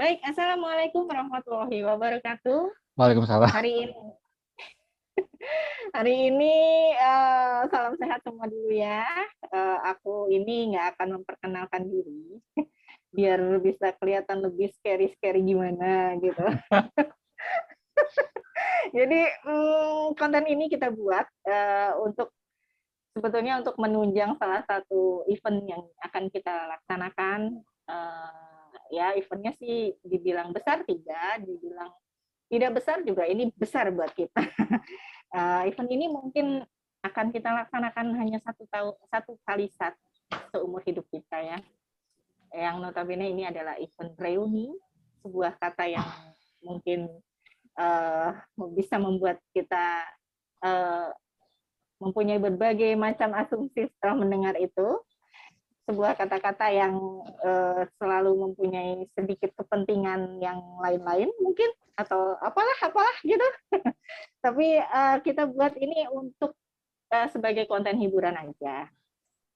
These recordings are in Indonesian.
Baik, Assalamualaikum warahmatullahi wabarakatuh. Waalaikumsalam. Hari ini, salam sehat semua dulu ya. Aku ini nggak akan memperkenalkan diri, biar bisa kelihatan lebih scary-scary gimana gitu. Jadi konten ini kita buat sebetulnya untuk menunjang salah satu event yang akan kita laksanakan. Ya eventnya sih dibilang besar tidak, dibilang tidak besar juga, ini besar buat kita. Event ini mungkin akan kita laksanakan hanya satu kali seumur hidup kita ya. Yang notabene ini adalah event reuni, sebuah kata yang mungkin bisa membuat kita mempunyai berbagai macam asumsi setelah mendengar itu. Sebuah kata-kata yang selalu mempunyai sedikit kepentingan yang lain-lain mungkin, atau apalah gitu. Tapi kita buat ini untuk sebagai konten hiburan aja.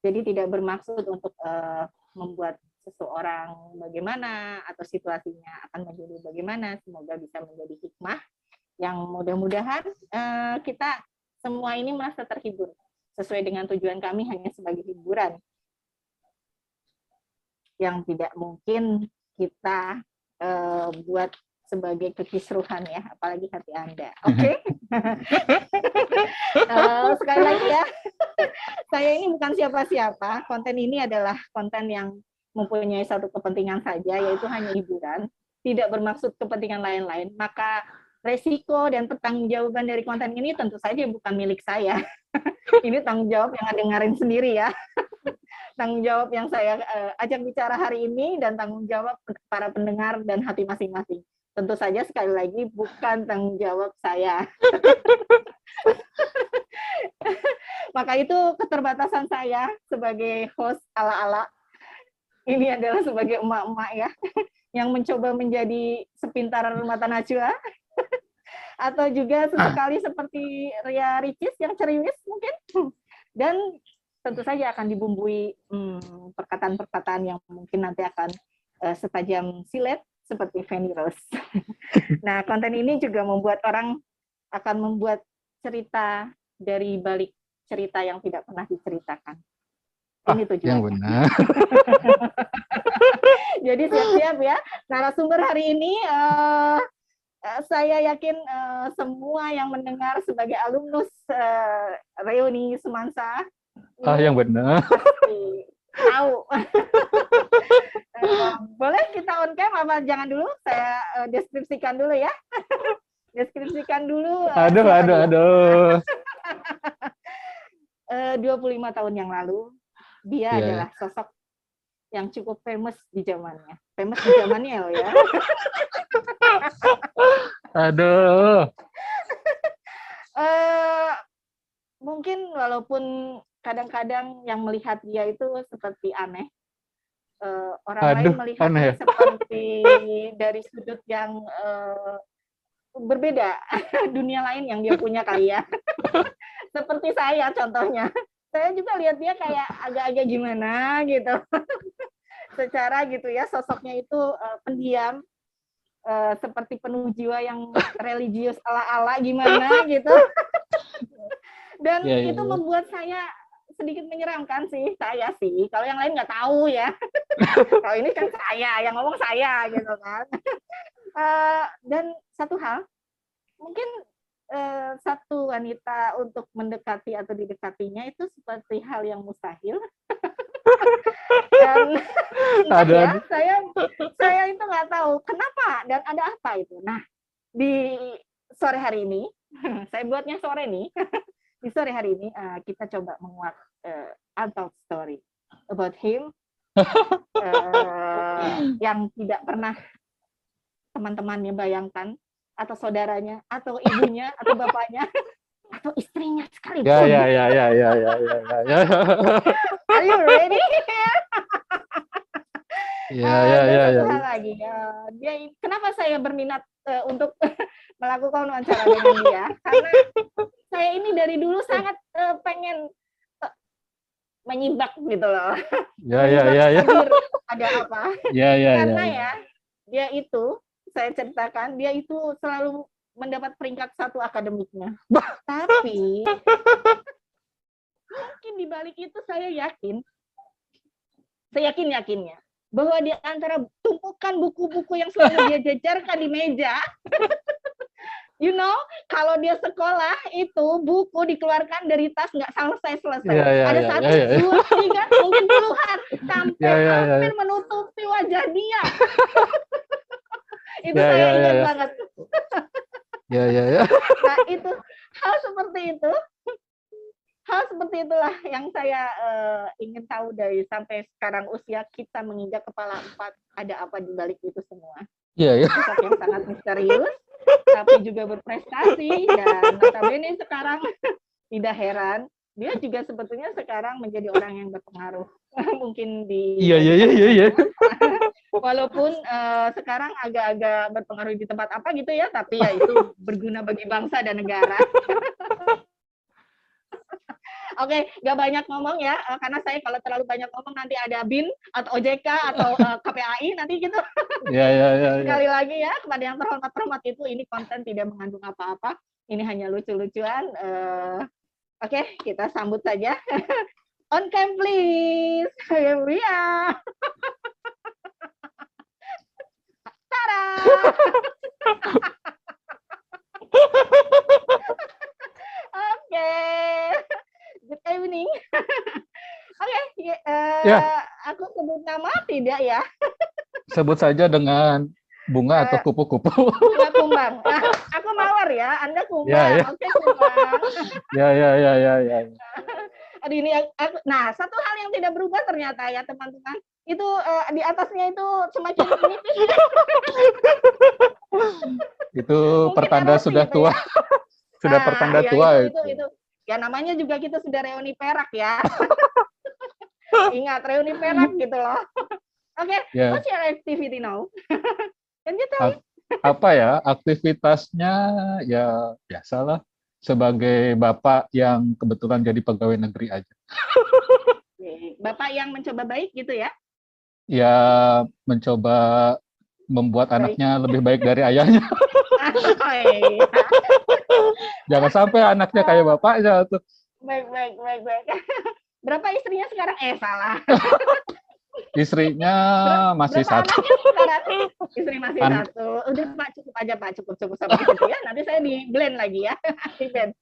Jadi tidak bermaksud untuk membuat seseorang bagaimana atau situasinya akan menjadi bagaimana. Semoga bisa menjadi hikmah yang mudah-mudahan kita semua ini merasa terhibur sesuai dengan tujuan kami hanya sebagai hiburan yang tidak mungkin kita buat sebagai kekisruhan ya, apalagi hati Anda. Oke? Sekali lagi ya, saya ini bukan siapa-siapa. Konten ini adalah konten yang mempunyai satu kepentingan saja, yaitu hanya hiburan, tidak bermaksud kepentingan lain-lain. Maka resiko dan pertanggungjawaban dari konten ini tentu saja bukan milik saya. Ini tanggung jawab yang dengerin sendiri ya. Tanggung jawab yang saya ajak bicara hari ini dan tanggung jawab para pendengar dan hati masing-masing. Tentu saja sekali lagi bukan tanggung jawab saya. Maka itu keterbatasan saya sebagai host ala-ala. Ini adalah sebagai emak-emak ya, yang mencoba menjadi sepintar mata Najwa. Atau juga sesekali seperti Ria Ricis yang ceriwis mungkin. Dan tentu saja akan dibumbui perkataan-perkataan yang mungkin nanti akan setajam silet seperti Feni Rose. Nah, konten ini juga membuat orang akan membuat cerita dari balik cerita yang tidak pernah diceritakan. Ini tujuannya. Yang benar. Jadi siap-siap ya. Narasumber hari ini saya yakin semua yang mendengar sebagai alumnus reuni Semansa Yang benar. pasti tahu. Boleh kita on cam apa jangan dulu? Saya deskripsikan dulu ya. Deskripsikan dulu. Aduh. 25 tahun yang lalu, dia adalah sosok yang cukup famous di zamannya. Famous di zamannya loh ya. Aduh. Mungkin walaupun kadang-kadang yang melihat dia itu seperti aneh, orang lain melihatnya seperti dari sudut yang berbeda, dunia lain yang dia punya kali ya. Seperti saya contohnya, saya juga lihat dia kayak agak-agak gimana gitu. Secara gitu ya, sosoknya itu pendiam, seperti penuh jiwa yang religius ala-ala gimana gitu. Dan itu membuat saya sedikit menyeramkan sih, saya sih. Kalau yang lain nggak tahu ya. Kalau ini kan saya, yang ngomong saya gitu kan. Dan satu hal, mungkin satu wanita untuk mendekati atau didekatinya itu seperti hal yang mustahil. Dan ya, saya itu nggak tahu kenapa dan ada apa itu. Nah, di sore hari ini, saya buatnya sore nih. Di sore hari ini kita coba menguak untold story about him yang tidak pernah teman-temannya bayangkan, atau saudaranya, atau ibunya, atau bapaknya, atau istrinya sekalipun. Ya. Are you ready? Ya. Satu hal lagi, kenapa saya berminat untuk melakukan wawancara dengan dia? Karena saya ini dari dulu sangat pengen menyimak gitu loh. Ya. Ada apa? Ya. Karena ya, dia itu saya ceritakan, dia itu selalu mendapat peringkat 1 akademiknya. Tapi mungkin di balik itu saya yakinnya bahwa di antara tumpukan buku-buku yang selalu dia jajarkan di meja, kalau dia sekolah itu buku dikeluarkan dari tas nggak selesai. Ada 1, 2, 3, mungkin puluhan sampai hampir menutupi wajah dia. Itu saya ingat banget. Nah, itu hal seperti itulah yang saya ingin tahu dari sampai sekarang usia kita menginjak kepala 4, ada apa di balik itu semua. Sosok yang sangat misterius, tapi juga berprestasi, dan notabene sekarang tidak heran dia juga sebetulnya sekarang menjadi orang yang berpengaruh mungkin di walaupun sekarang agak-agak berpengaruh di tempat apa gitu ya, tapi ya itu berguna bagi bangsa dan negara. Oke, nggak banyak ngomong ya, karena saya kalau terlalu banyak ngomong nanti ada BIN atau OJK atau KPAI nanti gitu. Sekali lagi ya, kepada yang terhormat itu, ini konten tidak mengandung apa-apa, ini hanya lucu-lucuan. Oke, kita sambut saja. On cam please. Here we are. Tada. Oke. Good evening. Oke, aku sebut nama tidak ya? Sebut saja dengan bunga atau kupu-kupu. Bunga kumbang. Nah, aku mawar ya, Anda kumbang. Oke, kumbang. Aduh, ini nah, satu hal yang tidak berubah ternyata ya teman-teman, itu di atasnya itu semacam nipis. Itu pertanda sudah tua. Sudah pertanda tua itu. Ya namanya juga kita sudah reuni perak ya. Ingat reuni perak gitu loh. Oke, what's your activity now? Can you tell me? Apa ya, aktivitasnya ya biasalah, sebagai bapak yang kebetulan jadi pegawai negeri aja. Bapak yang mencoba baik gitu ya? Ya, mencoba membuat anaknya lebih baik dari ayahnya. Jangan sampai anaknya kayak bapaknya tuh. Baik. Berapa istrinya sekarang? Salah. Istrinya masih berapa 1. Istri masih 1. Udah Pak, cukup aja Pak, cukup sampai situ ya. Nanti saya di blend lagi ya. Di blend.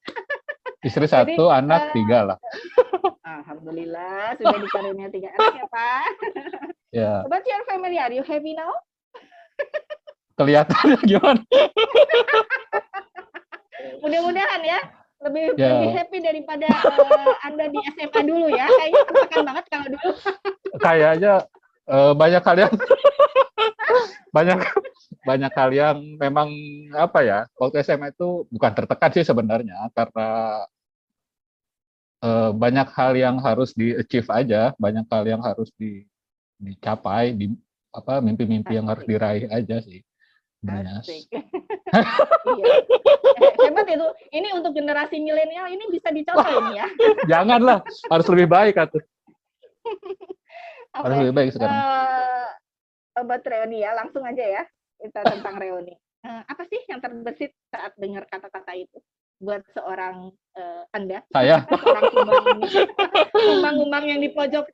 Istri 1, anak 3 lah. Alhamdulillah sudah dikaruniai 3 anak ya Pak. Ya. About your family, are you happy now? Kelihatannya gimana? Mudah-mudahan ya lebih happy daripada Anda di SMA dulu ya. Kayaknya tertekan banget kalau dulu. Kayaknya banyak hal yang memang apa ya, waktu SMA itu bukan tertekan sih sebenarnya, karena banyak hal yang harus di-achieve aja, banyak hal yang harus dicapai, mimpi-mimpi yang harus diraih aja sih. Iya. Hebat itu. Ini untuk generasi milenial ini bisa dicontoh ini ya. Janganlah, harus lebih baik atuh. Harus lebih baik sekarang. Obat reuni ya, langsung aja ya kita tentang reuni. Apa sih yang terbesit saat dengar kata-kata itu buat seorang Anda? Saya. Seorang kumbang yang di pojok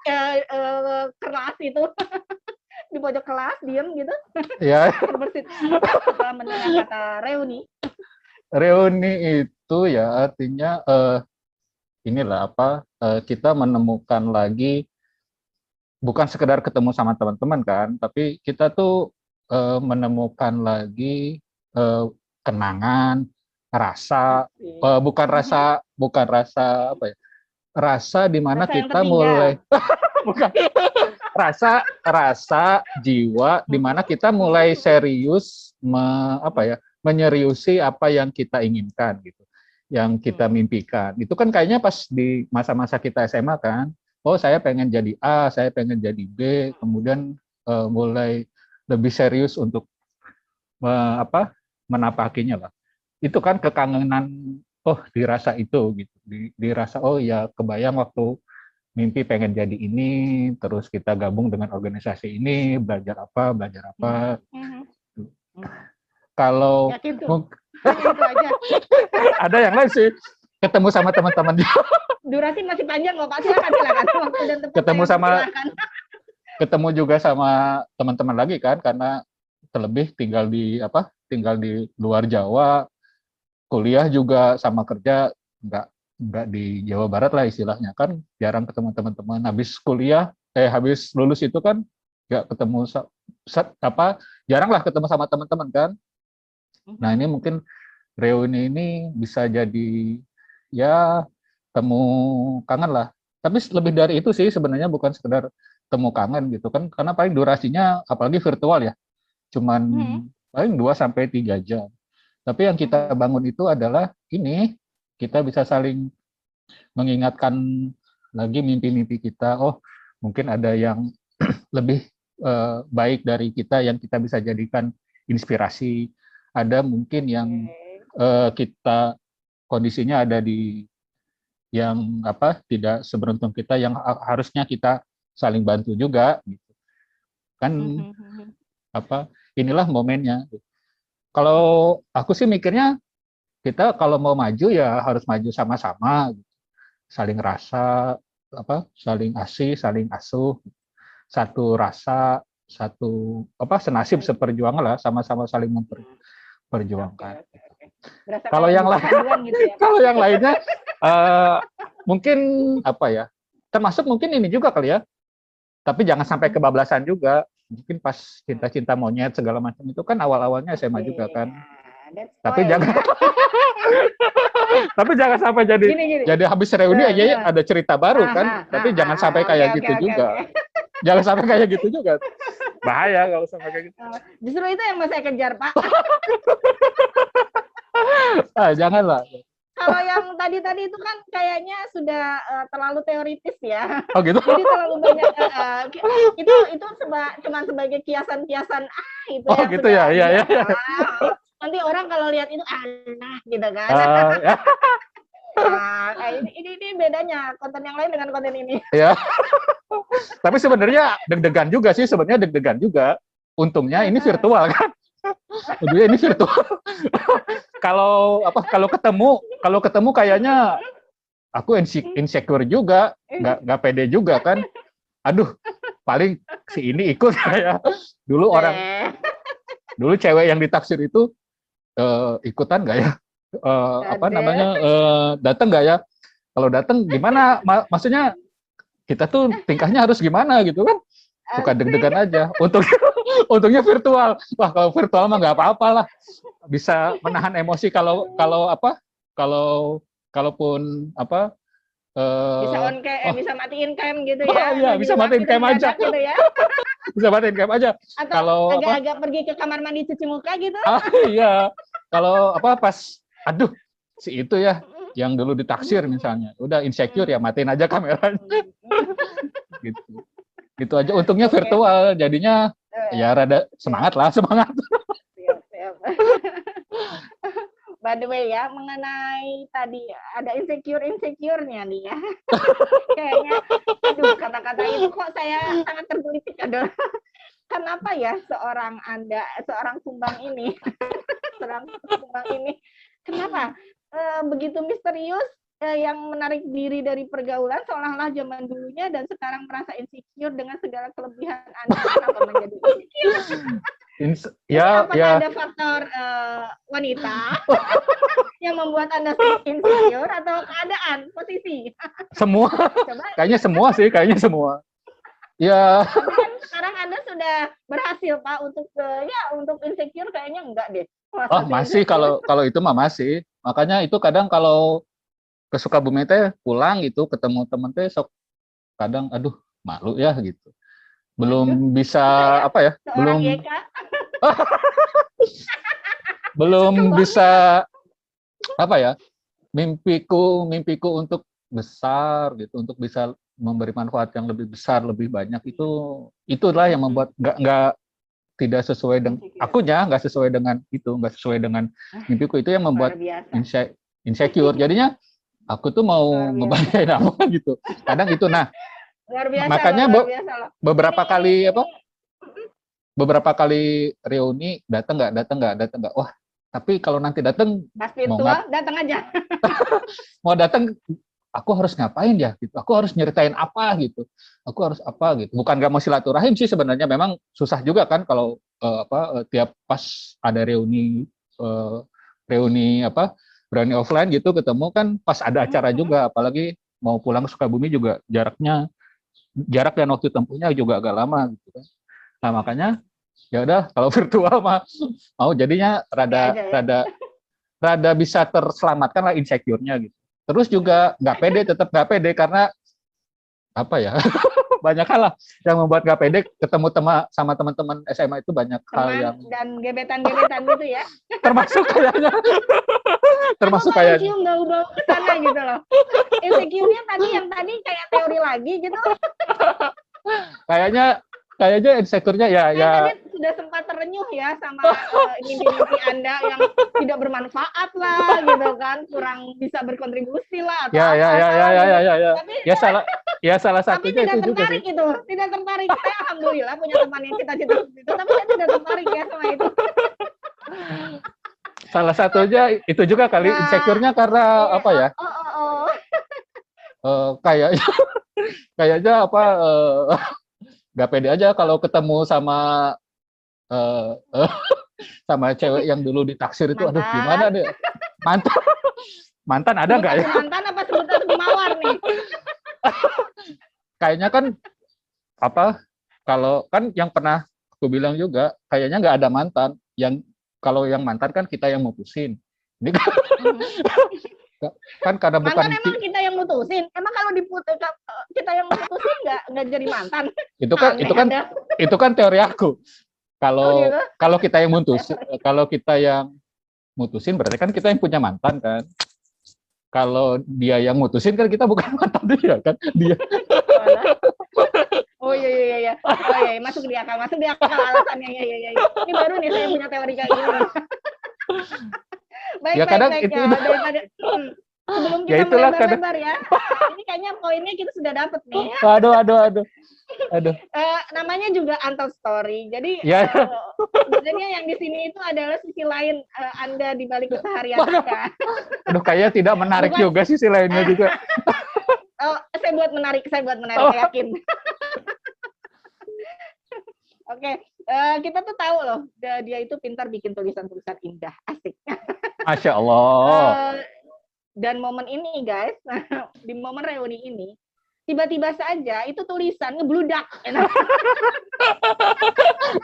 kelas itu. Di pojok kelas diem gitu. Ya. Terbesit setelah mendengar kata reuni. Reuni itu ya artinya kita menemukan lagi, bukan sekedar ketemu sama teman-teman kan, tapi kita tuh menemukan lagi kenangan, rasa, bukan rasa apa ya, rasa di mana kita mulai bukan rasa jiwa di mana kita mulai serius menyeriusi apa yang kita inginkan gitu, yang kita mimpikan. Itu kan kayaknya pas di masa-masa kita SMA kan. Oh, saya pengen jadi A, saya pengen jadi B, kemudian mulai lebih serius untuk menapakinya lah. Itu kan kekangenan, dirasa itu gitu. Dirasa, oh ya kebayang waktu mimpi pengen jadi ini, terus kita gabung dengan organisasi ini, belajar apa. Kalau Yakin tuh? Hanya itu aja. ada yang lain sih, ketemu sama teman-teman juga. Durasi masih panjang kok Pak, silakan. Waktu dan tempat Ketemu saya sama persilakan. ketemu juga sama teman-teman lagi kan, karena terlebih tinggal di luar Jawa, kuliah juga sama kerja nggak di Jawa Barat lah istilahnya, kan jarang ketemu teman-teman. Habis lulus itu kan nggak ketemu jarang lah ketemu sama teman-teman kan. Nah ini mungkin reuni ini bisa jadi ya temu kangen lah. Tapi lebih dari itu sih sebenarnya, bukan sekedar temu kangen gitu kan, karena paling durasinya apalagi virtual ya, cuman paling 2-3 jam. Tapi yang kita bangun itu adalah ini, kita bisa saling mengingatkan lagi mimpi-mimpi kita. Oh, mungkin ada yang lebih baik dari kita yang kita bisa jadikan inspirasi. Ada mungkin yang kita kondisinya ada di yang tidak seberuntung kita, yang harusnya kita saling bantu juga gitu. Kan inilah momennya. Kalau aku sih mikirnya, kita kalau mau maju ya harus maju sama-sama, saling rasa, saling asih, saling asuh, satu rasa, satu senasib seperjuangan lah, sama-sama saling memperjuangkan. Kalau yang lain, gitu ya, kalau yang lainnya mungkin termasuk mungkin ini juga kali ya, tapi jangan sampai kebablasan juga. Mungkin pas cinta-cinta monyet segala macam itu kan awal-awalnya SMA juga kan. Tapi jangan tapi jangan sampai jadi habis reuni aja ada cerita baru kan. Tapi jangan sampai kayak gitu juga. Jangan sampai kayak gitu juga. Bahaya kalau sampai kayak gitu. Justru itu yang mau saya kejar, Pak. Janganlah. Kalau yang tadi itu kan kayaknya sudah terlalu teoritis ya. Oh gitu. Jadi terlalu banyak itu cuma sebagai kiasan-kiasan itu. Oh gitu ya. Iya. Nanti orang kalau lihat itu gitu kan. Nah, ini bedanya konten yang lain dengan konten ini. Ya. Tapi sebenarnya deg-degan juga sih, Untungnya ini virtual kan. Untungnya ini virtual. Kalau ketemu kayaknya aku insecure juga, nggak pede juga kan. Aduh, paling si ini ikut ya. Dulu cewek yang ditaksir itu ikutan nggak ya? Datang nggak ya? Kalau datang gimana? Maksudnya kita tuh tingkahnya harus gimana gitu kan? Suka deg-degan aja. Untungnya virtual. Wah, kalau virtual mah nggak apa-apa lah. Bisa menahan emosi kalaupun bisa on cam, bisa matiin cam gitu ya. Iya, bisa matiin cam aja. Gitu ya. Bisa matiin cam aja. Atau kalau agak pergi ke kamar mandi cuci muka gitu. Iya. Kalau pas si itu ya yang dulu ditaksir misalnya, udah insecure ya matiin aja kameranya. Gitu aja. Untungnya virtual, jadinya ya rada semangat. By the way ya, mengenai tadi ada insecure-nya nih ya. Kayaknya, kata-kata itu kok saya sangat tergelitik. Kenapa ya seorang Sumbang ini, kenapa begitu misterius, yang menarik diri dari pergaulan seolah-olah zaman dulunya, dan sekarang merasa insecure dengan segala kelebihan Anda. Kenapa menjadi insecure? Apakah ada faktor wanita yang membuat Anda insecure, atau keadaan, posisi? Semua. Kayaknya semua. Ya. Tapi kan sekarang Anda sudah berhasil, Pak, untuk insecure kayaknya enggak deh. Masih kalau itu mah masih. Makanya itu kadang kalau ke Sukabumi teh pulang gitu, ketemu temen teh sok kadang malu ya gitu. Belum bisa belum bisa mimpiku untuk besar gitu, untuk bisa memberi manfaat yang lebih besar, lebih banyak, itulah yang membuat nggak tidak sesuai dengan akunya, nggak sesuai dengan mimpiku, itu yang membuat insecure. Jadinya aku tuh mau Luar biasa. ngebayain apa gitu. Kadang itu. Nah, Luar biasa makanya loh, luar biasa loh. beberapa kali reuni datang nggak. Wah, tapi kalau nanti datang Pas mau virtual datang aja. mau datang, aku harus ngapain ya gitu. Aku harus nyeritain apa gitu. Aku harus apa gitu. Bukan nggak mau silaturahim sih sebenarnya. Memang susah juga kan kalau tiap pas ada eh, reuni apa reuni offline gitu ketemu kan pas ada acara juga. Apalagi mau pulang ke Sukabumi juga jarak dan waktu tempuhnya juga agak lama gitu kan. Nah makanya ya udah kalau virtual mah mau jadinya rada Aja ya. rada rada bisa terselamatkan lah insecure-nya gitu. Terus juga tetap nggak pede karena apa ya banyak hal lah yang membuat nggak pede ketemu sama teman-teman SMA itu banyak hal Teman yang dan gebetan-gebetan gitu ya. termasuk kayaknya Aku termasuk nggak kayak mencium bau-bau ke sana gitu loh. Insecure-nya tadi kayak teori lagi gitu. kayaknya kayaknya insecure-nya Saya ya tadi sudah sempat terenyuh ya sama mimpi-mimpi Anda yang tidak bermanfaat lah gitu kan, kurang bisa berkontribusi lah atau ya ya apa ya ya apalah ya gitu. ya ya ya Tapi ya salah ya salah tapi satunya tidak itu juga sih. tertarik itu, tidak tertarik. Saya alhamdulillah punya teman yang cita-cita seperti itu, tapi saya tidak tertarik ya sama itu. Salah satunya itu juga kali Nah, insecure-nya karena iya, apa ya? oh. Kayaknya kayaknya apa nggak pede aja kalau ketemu sama eh, eh, sama cewek yang dulu ditaksir itu, aduh Mantan, gimana deh, mantan mantan ada sebut nggak aku ya? mantan apa sebut aku mawar nih? Kayaknya kan apa kalau kan yang pernah aku bilang juga kayaknya nggak ada mantan yang kalau yang mantan kan kita yang mutusin. Ini kan karena bukan Mantan emang kita yang mutusin. Emang kalau kita yang mutusin nggak jadi mantan. itu kan Aneh itu kan Anda. itu kan teori aku. Oh Kalau gitu. kalau kita yang mutusin berarti kan kita yang punya mantan kan. Kalau dia yang mutusin kan kita bukan mantan dia kan. Dia Oh iya. Oh iya, masuk di akal alasannya. Iya. Ini baru nih saya punya teori kayak gini. Baik. ya kadang Ya. itu Daripada sebelum ya kita itulah kadang melebar-lebar ya. Ini kayaknya poinnya kita sudah dapat nih. aduh Namanya juga untold story. Jadi ya sebenarnya yang di sini itu adalah sisi lain Anda di balik keseharian waduh, Anda. aduh kayaknya tidak menarik Bukan, juga sisi lainnya juga. saya buat menarik, saya Oh. yakin. Oke, kita tuh tahu loh, dia itu pintar bikin tulisan-tulisan indah, asik. Masya Allah. Dan momen ini guys, di momen reuni ini, tiba-tiba saja itu tulisan ngebludak.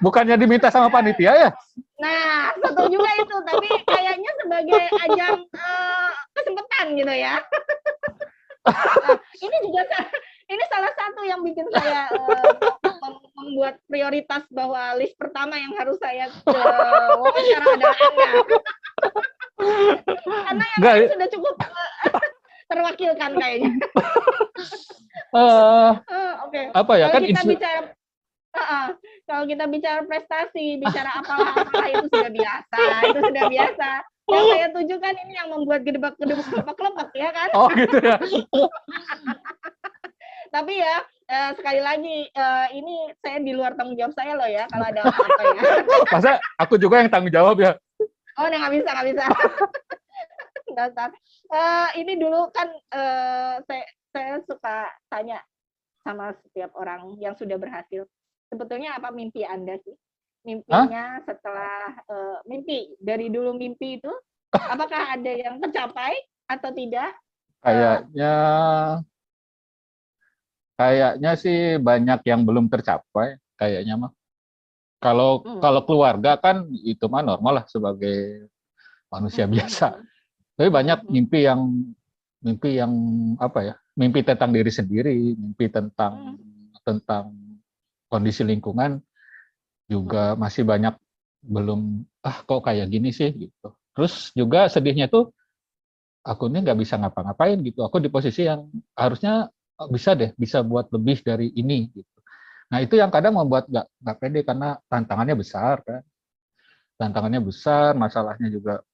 Bukannya diminta sama panitia ya? Nah, satu juga itu, tapi kayaknya sebagai ajang kesempatan gitu ya. Nah, ini salah satu yang bikin saya membuat prioritas bahwa list pertama yang harus saya wawancara adalah Anda. Karena yang lain sudah cukup terwakilkan kayaknya. Oke. Apa ya kan kalau kita bicara prestasi, bicara apalah itu sudah biasa. Yang saya tujukan ini yang membuat gedebak-gedebuk kelopak ya kan? Oh gitu ya. Tapi ya sekali lagi ini saya di luar tanggung jawab saya loh ya kalau ada apa-apa ya. Masa aku juga yang tanggung jawab ya? Oh, nggak bisa. Dasar. Ini dulu kan saya suka tanya sama setiap orang yang sudah berhasil. Sebetulnya apa mimpi Anda sih? Mimpinya Setelah mimpi dari dulu mimpi itu, apakah ada yang tercapai atau tidak? Kayaknya sih banyak yang belum tercapai kayaknya mah. Kalau keluarga kan itu mah normal lah sebagai manusia biasa. Tapi banyak mimpi yang apa ya? Mimpi tentang diri sendiri, mimpi tentang kondisi lingkungan juga masih banyak belum kok kayak gini sih gitu. Terus juga sedihnya tuh aku ini nggak bisa ngapa-ngapain gitu. Aku di posisi yang harusnya bisa buat lebih dari ini gitu. Nah itu yang kadang membuat nggak pede karena tantangannya besar kan. Tantangannya besar, masalahnya juga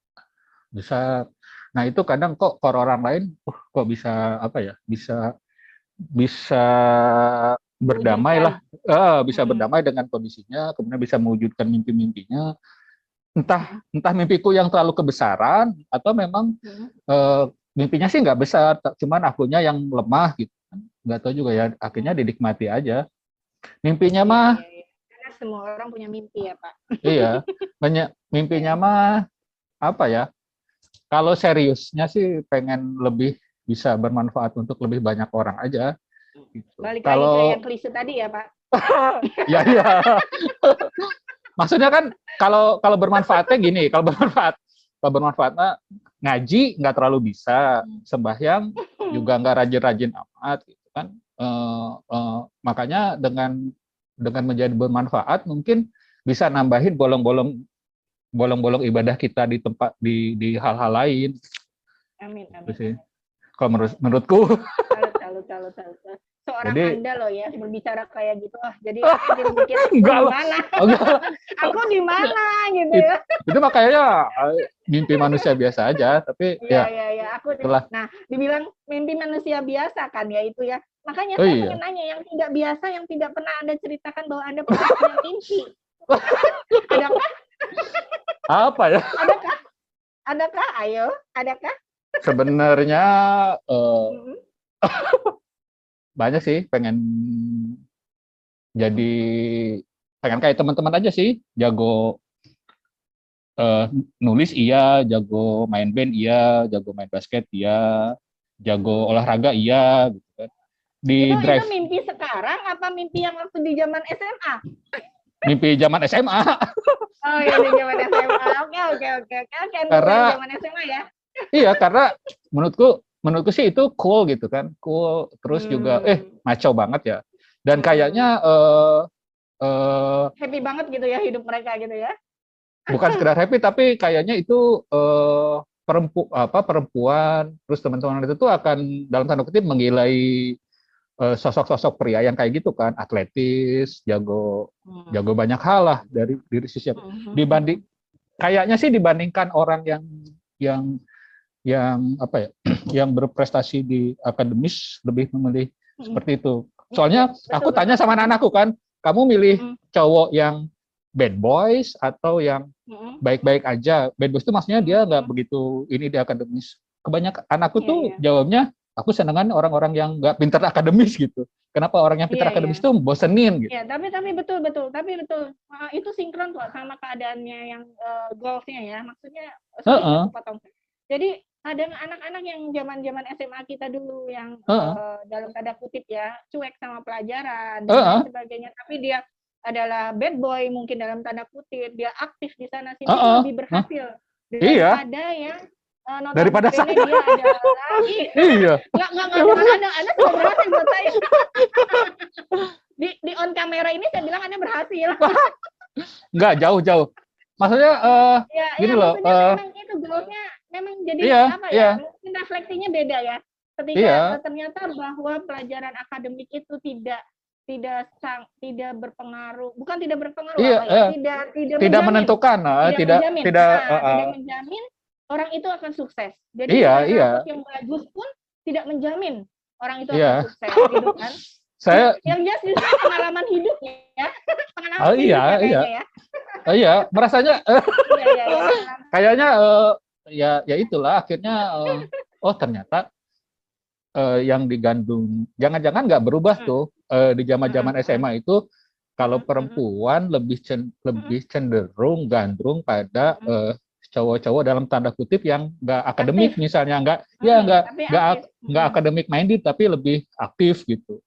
besar. Nah itu kadang kok orang lain, kok bisa apa ya, bisa berdamai lah, bisa berdamai dengan kondisinya, kemudian bisa mewujudkan mimpi-mimpinya. Entah mimpiku yang terlalu kebesaran atau memang mimpinya sih nggak besar, cuman akunya yang lemah gitu. Nggak tahu juga ya, akhirnya dinikmati aja. Mimpinya mah, karena semua orang punya mimpi ya Pak. iya, mimpinya mah apa ya? Kalau seriusnya sih pengen lebih bisa bermanfaat untuk lebih banyak orang aja. Gitu. Balik lagi ke yang klise tadi ya Pak. Ya. Maksudnya kan kalau bermanfaatnya gini, kalau bermanfaatnya ngaji nggak terlalu bisa, sembahyang juga nggak rajin-rajin amat, gitu kan. Makanya dengan menjadi bermanfaat mungkin bisa nambahin bolong-bolong ibadah kita di tempat di hal-hal lain. Amin. Kalau menurutku. Tahu. Seorang Jadi, Anda loh ya berbicara kayak gitu. Jadi aku mikir gimana? Aku di mana gitu ya. Itu makanya mimpi manusia biasa aja, tapi ya. Aku nah, dibilang mimpi manusia biasa kan ya itu ya. Makanya saya pengen nanya yang tidak biasa, yang tidak pernah Anda ceritakan bahwa Anda pernah punya mimpi. Adakah? Apa ya? Adakah? Ayo, adakah? Sebenarnya banyak sih, pengen kayak teman-teman aja sih, jago nulis iya, jago main band iya, jago main basket iya, jago olahraga iya, gitu kan. Itu mimpi sekarang apa mimpi yang waktu di zaman SMA? Mimpi zaman SMA. Oh ya, di zaman SMA. Oke. Karena zaman SMA ya. Iya, karena menurutku sih itu cool gitu kan, cool. Terus juga maco banget ya. Dan kayaknya happy banget gitu ya hidup mereka gitu ya. Bukan sekedar happy, tapi kayaknya itu perempuan, terus teman-teman itu tuh akan dalam tanda kutip menggilai sosok-sosok pria yang kayak gitu kan, atletis, jago banyak hal lah dari sisi kayaknya sih dibandingkan orang yang apa ya, yang berprestasi di akademis lebih memilih seperti itu. Soalnya aku tanya sama anak-anakku kan, kamu milih cowok yang bad boys atau yang baik-baik aja? Bad boys itu maksudnya dia nggak begitu ini di akademis. Kebanyakan anakku tuh jawabnya, aku senengan orang-orang yang nggak pintar akademis gitu. Kenapa orang yang pintar akademis itu bosenin gitu? Ya, tapi betul. Itu sinkron kok sama keadaannya yang goalsnya ya. Maksudnya potong. Jadi ada anak-anak yang zaman SMA kita dulu yang dalam tanda kutip ya cuek sama pelajaran dan sebagainya. Tapi dia adalah bad boy mungkin dalam tanda kutip. Dia aktif di sana sini lebih berhasil daripada yang daripada saya dia ada Anda sudah berhasil buat saya. di on kamera ini saya bilang Anda berhasil. Enggak, jauh. Maksudnya gini loh. Memang itu goalnya memang jadi apa ya? Mungkin refleksinya beda ya. Ketika ternyata bahwa pelajaran akademik itu tidak berpengaruh, bukan tidak berpengaruh tidak menentukan, tidak menjamin orang itu akan sukses. Jadi raport yang bagus pun tidak menjamin orang itu akan sukses gitu kan. Yang jelas justru pengalaman hidup ya. Iya, merasanya kayaknya ya itulah akhirnya ternyata yang digandung jangan-jangan nggak berubah tuh di zaman SMA itu, kalau perempuan lebih cenderung gandrung pada cowok-cowok dalam tanda kutip yang nggak akademik misalnya, nggak akademik minded tapi lebih aktif gitu.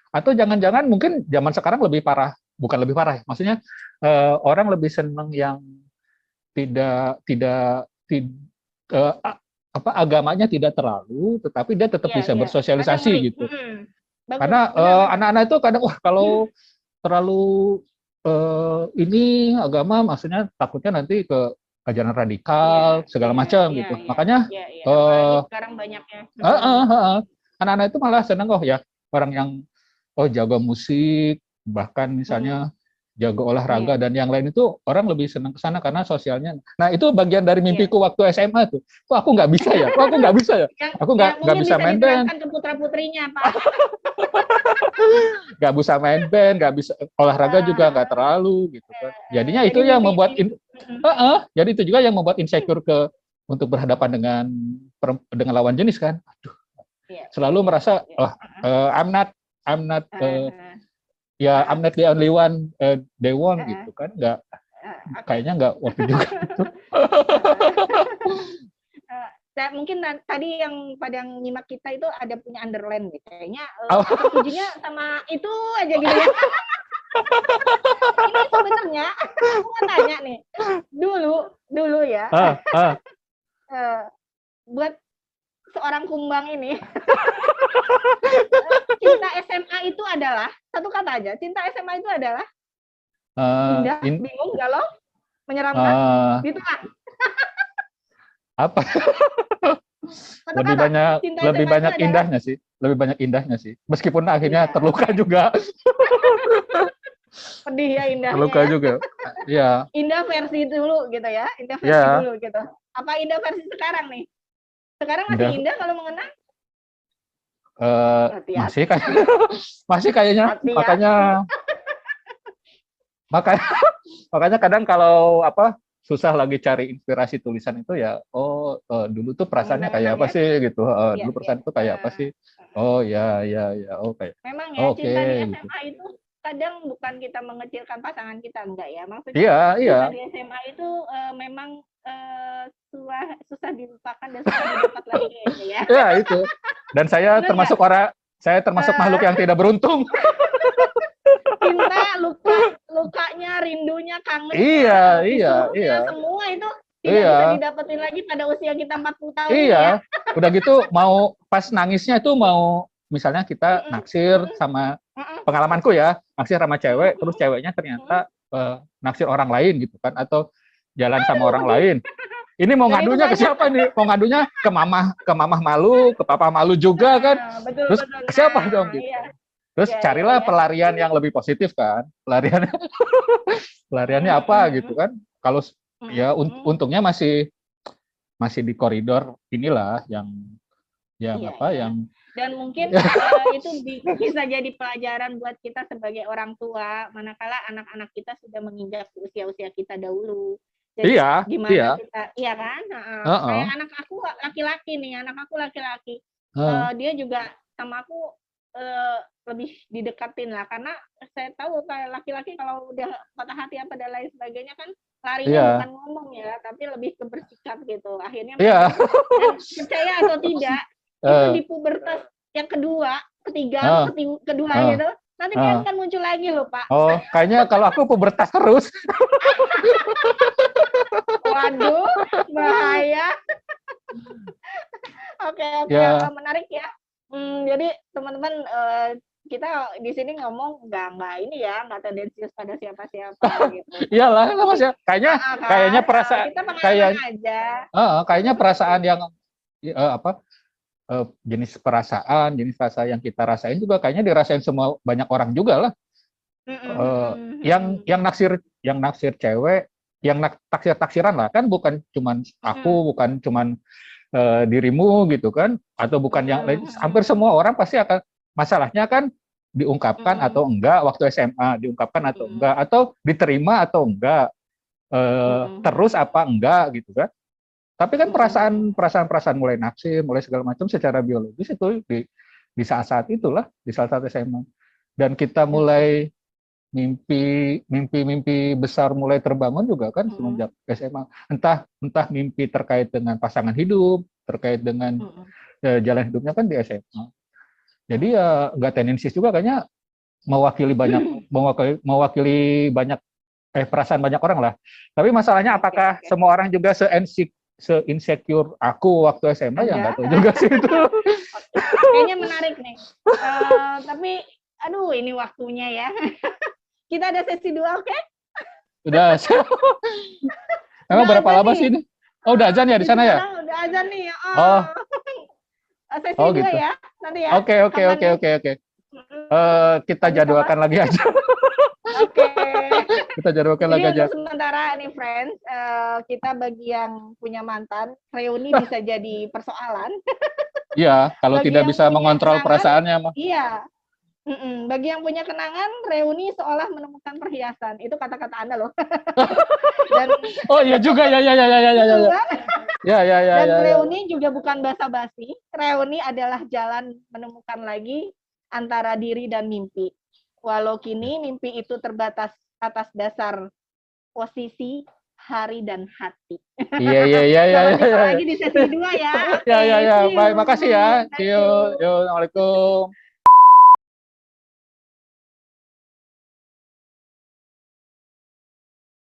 Atau jangan-jangan mungkin zaman sekarang lebih parah, bukan lebih parah ya, maksudnya orang lebih seneng yang agamanya tidak terlalu, tetapi dia tetap bisa bersosialisasi gitu. Karena anak-anak itu kadang kalau terlalu ini agama, maksudnya takutnya nanti ke ajaran radikal segala macam gitu. Makanya sekarang banyaknya anak-anak itu malah seneng ya orang yang jago musik, bahkan misalnya jago Iya. olahraga dan yang lain itu orang lebih senang ke sana karena sosialnya. Nah itu bagian dari Iya. mimpiku waktu SMA tuh. Kok aku nggak bisa ya? Kok aku nggak bisa ya? Aku Yang nggak mungkin bisa bisa main band, diterapkan ke putra-putrinya, Pak. nggak bisa main band, nggak bisa olahraga juga nggak Eh, terlalu gitu kan. Jadinya jadi itu yang mimpi, membuat mm, jadi itu juga yang membuat insecure untuk berhadapan dengan dengan lawan jenis kan. iya, iya, Selalu iya, merasa iya. I'm not Eh, ya maaf. I'm not the only one they want Eh, gitu kan. Nggak, oke. kayaknya nggak worth it juga. Mungkin tadi yang pada yang nyimak kita itu ada punya underline nih. Kayaknya Oh, tertujunya sama itu aja gitu ya. Ini sebenarnya aku mau tanya nih. Dulu ya, ah, ah. eh, buat seorang kumbang ini, cinta SMA itu adalah satu kata aja. Cinta SMA itu adalah Eh, indah, in, bingung, galau, menyeramkan, eh, ditolak. apa Satu kata. Cinta lebih SMA itu banyak adalah indahnya sih, lebih banyak indahnya sih, meskipun akhirnya iya. terluka juga. Pedih ya indahnya Terluka ya. juga ya. Indah versi dulu gitu ya. Indah versi Ya, dulu gitu. Apa indah versi sekarang nih? Sekarang masih indah, indah kalau mengenang? masih Hati-hati. kayak masih kayaknya, makanya Hati-hati. makanya makanya kadang kalau apa susah lagi cari inspirasi tulisan itu ya, dulu tuh perasaannya kayak Mengenang apa ya. sih gitu. Iya, Dulu iya. perasaan itu kayak apa sih? Oh ya ya ya, oh kayak Memang ya oke cinta di gitu. SMA itu kadang bukan kita mengecilkan pasangan kita, enggak ya. Maksudnya Iya iya cinta di SMA itu memang susah dilupakan dan susah didapat lagi kayaknya ya. ya itu. Dan Benar nggak? saya termasuk makhluk yang tidak beruntung. Cinta, lukanya, rindunya, kangennya, Iya iya iya pisunya, semua itu tidak bisa iya didapetin lagi pada usia kita 40 tahun ini ya. iya. Udah gitu mau pas nangisnya itu mau misalnya kita Mm-mm, naksir mm-mm, sama, mm-mm, pengalamanku ya, naksir sama cewek, terus mm-mm, ceweknya mm-mm. ternyata naksir orang lain gitu kan, atau jalan sama Aduh, orang lain. Ini mau dan itu ngadunya ke banyak. siapa nih? Mau ngadunya ke mamah malu, ke papa malu juga kan? Betul Terus betul. ke siapa dong Nah, gitu? iya, Terus iya, iya, carilah iya. pelarian yang lebih positif kan? Pelariannya Mm-mm, apa gitu mm-mm, kan? Kalau ya mm-mm. untungnya masih masih di koridor inilah yang Iya, apa iya. yang Dan mungkin itu bisa jadi pelajaran buat kita sebagai orang tua, manakala anak-anak kita sudah menginjak usia-usia kita dahulu. Jadi iya iya gimana kita, iya kan? Kayak Heeh, anak aku laki-laki nih, anak aku laki-laki. heeh. Dia juga sama aku lebih didekatin lah, karena saya tahu kayak laki-laki kalau udah patah hati apa dan lain sebagainya kan larinya Iya bukan ngomong ya, tapi lebih ke bersikap gitu. Akhirnya iya memang dan percaya atau tidak itu eh di pubertas yang kedua, ketiga, eh kedua eh gitu, nanti eh. akan muncul lagi loh Pak. Oh kayaknya kalau aku pubertas terus. Waduh, bahaya. Oke, oke, Ya menarik ya. Jadi teman-teman kita di sini ngomong nggak ini ya, nggak tendensius pada siapa-siapa gitu. iyalah lah mas ya, kayaknya kayaknya Kan, perasaan kita pengalaman kayak aja. kayaknya perasaan yang apa jenis perasaan yang kita rasain juga kayaknya dirasain semua banyak orang juga lah. Yang naksir cewek, yang taksir-taksiran lah kan, bukan cuman aku, bukan cuman dirimu gitu kan, atau bukan yang lain, hampir semua orang pasti akan, masalahnya kan diungkapkan atau enggak waktu SMA, diungkapkan atau enggak, atau diterima atau enggak, terus apa enggak gitu kan. Tapi kan perasaan mulai naksir, mulai segala macam secara biologis itu di saat-saat itulah, di saat-saat SMA. Dan kita mulai mimpi besar mulai terbangun juga kan semenjak SMA. Entah mimpi terkait dengan pasangan hidup, terkait dengan jalan hidupnya kan di SMA. Jadi ya nggak tendensius juga, kayaknya mewakili banyak perasaan banyak orang lah. Tapi masalahnya Oke, apakah oke. semua orang juga se-insecure aku waktu SMA, ya nggak Anda tahu juga sih itu. kayaknya menarik nih. Tapi aduh ini waktunya ya. Kita ada sesi 2, oke? Udah. Emang Udah berapa azan lama nih. sih ini? Oh, udah azan ya di Di sana ya? Semarang udah azan nih. Oh, Sesi oh 2 gitu. ya. Nanti ya. Oke, oke, Kapan oke, nih? oke, oke. Kita Habis apa? jadwalkan lagi aja. Oke. Kita jadwalkan Jadi lagi aja. untuk sementara nih friends, kita bagi yang punya mantan, reuni bisa jadi persoalan. Iya, kalau Bagi tidak yang bisa punya mengontrol kenangan, perasaannya mah. iya. Bagi yang punya kenangan, reuni seolah menemukan perhiasan. Itu kata-kata Anda loh. Dan Oh iya juga ya ya ya ya ya ya betul ya. kan? Ya ya ya Dan ya ya. reuni juga bukan basa-basi. Reuni adalah jalan menemukan lagi antara diri dan mimpi. Walau kini mimpi itu terbatas atas dasar posisi, hari, dan hati. Iya iya iya iya Kita iya lanjut iya. lagi di sesi kedua ya. Ya Oke, ya ya. see you. Baik, makasih ya. See Thank you. you. Yo, assalamualaikum.